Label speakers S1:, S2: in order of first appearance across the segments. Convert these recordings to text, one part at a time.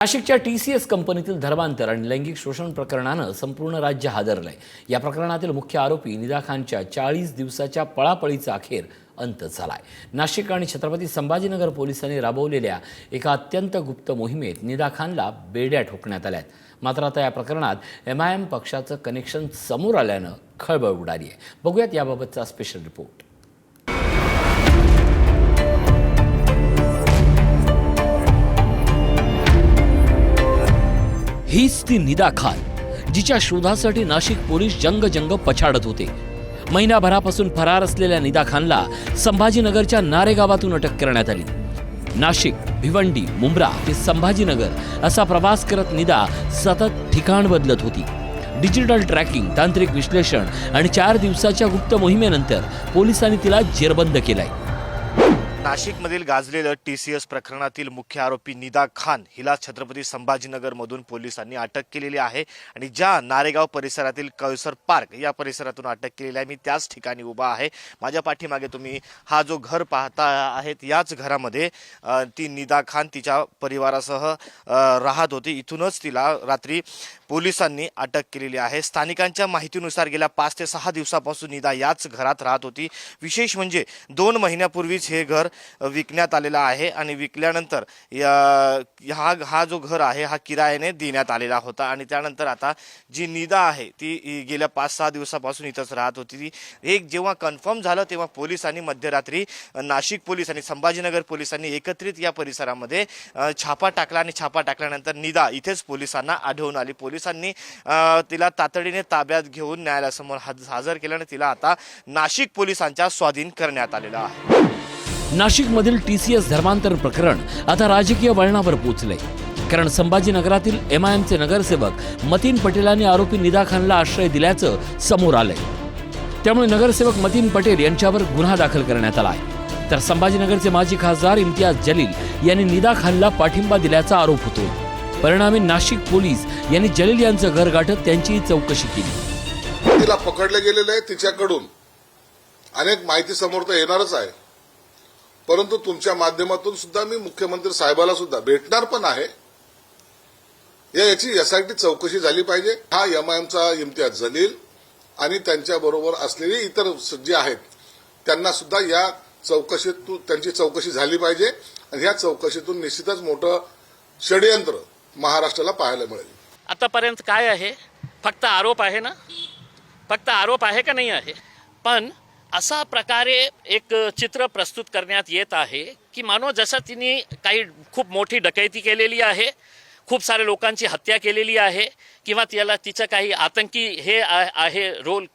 S1: नाशिकच्या TCS कंपनीतील धर्मांतर आणि लैंगिक शोषण प्रकरणानं संपूर्ण राज्य हादरलंय। या प्रकरणातील मुख्य आरोपी निदा खानच्या 40 दिवसाच्या पळापळीचा अखेर अंत झालाय। नाशिक आणि छत्रपती संभाजीनगर पोलिसांनी राबवलेल्या एका अत्यंत गुप्त मोहिमेत निदा खानला बेड्या ठोकण्यात आल्यात। मात्र आता या प्रकरणात MIM पक्षाचं कनेक्शन समोर आल्यानं खळबळ उडाली आहे। बघूयात याबाबतचा स्पेशल रिपोर्ट। हीच ती निदा खान, जिच्या शोधासाठी नाशिक पोलीस जंग पछाडत होते। महिनाभरापासून फरार असलेल्या निदा खानला संभाजीनगरच्या नारे गावातून अटक करण्यात आली। नाशिक, भिवंडी, मुंब्रा ते संभाजीनगर असा प्रवास करत निदा सतत ठिकाण बदलत होती। डिजिटल ट्रॅकिंग, तांत्रिक विश्लेषण आणि 4 दिवसाच्या गुप्त मोहिमेनंतर पोलिसांनी तिला जेरबंद केलाय।
S2: नाशिकमधील गाजलेलं TCS प्रकरणातील मुख्य आरोपी निदा खान हिला छत्रपती संभाजीनगरमधून पोलिसांनी अटक केलेली आहे आणि ज्या नारेगाव परिसरातील कळसर पार्क या परिसरातून अटक केलेली आहे, मी त्याच ठिकाणी उभा आहे। माझ्या पाठीमागे तुम्ही हा जो घर पाहता आहेत, याच घरामध्ये ती निदा खान तिच्या परिवारासह राहत होती। इथूनच तिला रात्री पोलिसांनी अटक केलेली आहे। स्थानिकांच्या माहितीनुसार गेल्या 5 ते 6 दिवसापासून निदा याच घरात राहत होती। विशेष म्हणजे 2 महिन्यापूर्वीच हे घर विकण्यात आलेला आहे आणि विकल्यानंतर हा जो घर आहे हा किरायाने देण्यात आलेला होता आणि त्यानंतर आता जी निदा आहे ती गेल्या 5-6 दिवसापासून इथंच राहत होती। एक जेव्हा कन्फर्म झालं तेव्हा पोलिसांनी मध्यरात्री नाशिक पोलीस आणि संभाजीनगर पोलिसांनी एकत्रित या परिसरामध्ये छापा टाकला आणि छापा टाकल्यानंतर निदा इथेच पोलिसांना आढळून आली। पोलिसांनी तिला तातडीने ताब्यात घेऊन न्यायालयासमोर हजर केल्याने तिला आता नाशिक पोलिसांच्या स्वाधीन करण्यात आलेला आहे।
S1: नाशिकमधील TCS धर्मांतर प्रकरण आता राजकीय वळणावर पोहोचलंय, कारण संभाजीनगरातील MIMचे नगरसेवक मतीन पटेलांनी आरोपी निदा खानला आश्रय दिल्याचं समोर आलंय। त्यामुळे नगरसेवक मतीन पटेल यांच्यावर गुन्हा दाखल करण्यात आला आहे। तर संभाजीनगरचे माजी खासदार इम्तियाज जलील यांनी निदा खानला पाठिंबा दिल्याचा आरोप होतो। परिणामी नाशिक पोलीस यांनी जलील यांचं घर गाठत त्यांची चौकशी केली।
S3: तिला पकडले गेलेले आहे, तिच्याकडून अनेक माहिती समोर तर येणारच आहे, परंतु तुमच्या माध्यमातून सुद्धा मी मुख्यमंत्री साहेबाला सुद्धा भेटणार पण आहे। याची SIT चौकशी झाली पाहिजे। हा MIMचा इम्तियाज जलील आणि त्यांच्या बरोबर असलेले इतर जे आहेत त्यांना सुद्धा या चौकशीतून त्यांची चौकशी झाली पाहिजे आणि या चौकशीतून निश्चितच मोठं षडयंत्र महाराष्ट्राला पाहायला मिळेल।
S4: आतापर्यंत काय आहे? फक्त आरोप आहे ना? फक्त आरोप आहे का नाही आहे? पण असा प्रकारे एक चित्र प्रस्तुत करण्यात येत आहे की मानो जसं तिने काही खूप मोठी डकैती केलेली आहे, खूप सारे लोकांची हत्या केलेली आहे किंवा तिचं काही आतंकी हे आहे रोल।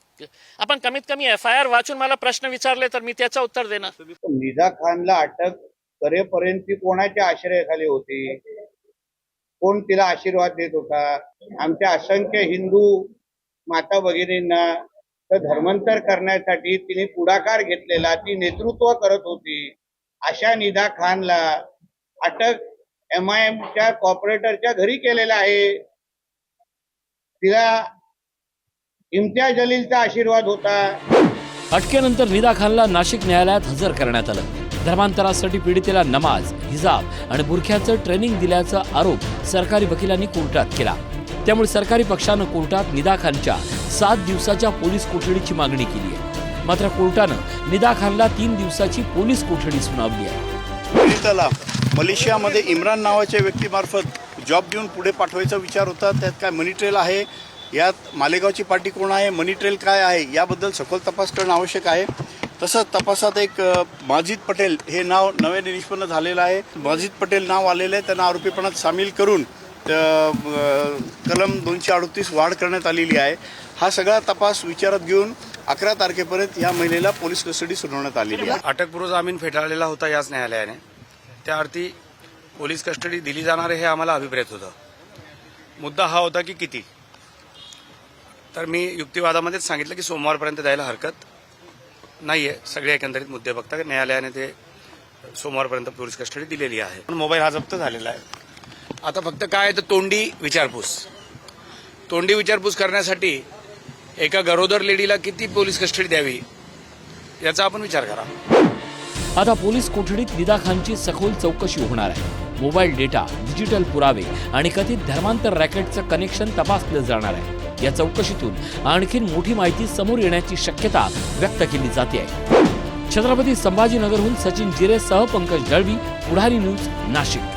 S4: आपण कमीत कमी FIR वाचून मला प्रश्न विचारले तर मी त्याचं उत्तर देणार।
S5: निदा खानला अटक करेपर्यंत ती कोणाच्या आश्रयाखाली होती? कोण तिला आशीर्वाद देत होता? आमच्या असंख्य हिंदू माता भगिनींना धर्मांतर करण्यासाठी तिने पुढाकार घेतलेला, ती नेतृत्व करत होती। अशा निदा खानला अटक MIMच्या कॉर्पोरेटरच्या घरी केलेला आहे। तिला इम्तियाज जलीलचा आशीर्वाद होता।
S1: अटकेनंतर निदा खानला नाशिक न्यायालयात हजर करण्यात आलं। धर्मांतरासाठी पीडितेला नमाज, हिजाब आणि बुरख्याचं ट्रेनिंग दिल्याचा आरोप सरकारी वकिलांनी कोर्टात केला। त्यामुळे सरकारी पक्षानं कोर्टात निदा खानच्या 7 दिवसाच्या पोलीस कोठडीची मागणी केली आहे। मात्र कोर्टानं निदा खानला 3 दिवसाची पोलीस कोठडी सुनावली आहे।
S6: पीडिताला मलेशियामध्ये इम्रान नावाच्या व्यक्तीमार्फत जॉब देऊन पुढे पाठवायचा विचार होता। त्यात काय मनी ट्रेल आहे, यात मालेगावची पार्टी कोण आहे, मनी ट्रेल काय आहे, याबद्दल सखोल तपास करणं आवश्यक आहे। तसंच तपासात एक माजिद पटेल हे नाव नव्याने निष्पन्न झालेलं आहे। माजिद पटेल नाव आलेलं आहे, त्यांना आरोपीपणात सामील करून कलम 238 वाढ करण्यात आलेली आहे। हा सगळा तपास विचारात घेऊन 11 तारखेपर्यंत या महिलेला पोलीस कस्टडी सुनावण्यात आलेली आहे।
S7: अटकपूर्व जामीन फेटाळलेला होता याच न्यायालयाने, त्या अर्थी पोलीस कस्टडी दिली जाणार हे आम्हाला अभिप्रेत होतं। मुद्दा हा होता की किती, तर मी युक्तिवादामध्येच सांगितलं की सोमवारपर्यंत द्यायला हरकत नाहीये। सगळे एकंदरीत मुद्दे बघता न्यायालयाने ते सोमवारपर्यंत पोलीस कस्टडी दिलेली आहे। पण मोबाईल हा जप्त झालेला आहे। आता फक्त काय तर तोंडी विचारपूस करण्यासाठी एका गरोदर लेडीला किती पोलीस कस्टडी द्यावी याचा आपण विचार करा।
S1: आता पोलीस कोठडीत निदा खानची सखोल चौकशी होणार आहे। मोबाईल डेटा, डिजिटल पुरावे आणि कथित धर्मांतर रॅकेटचं कनेक्शन तपासलं जाणार आहे। या चौकशीतून आणखीन मोठी माहिती समोर येण्याची शक्यता व्यक्त केली जाते आहे। छत्रपती संभाजीनगरहून सचिन जिरेसह पंकज दळवी, पुढारी न्यूज, नाशिक।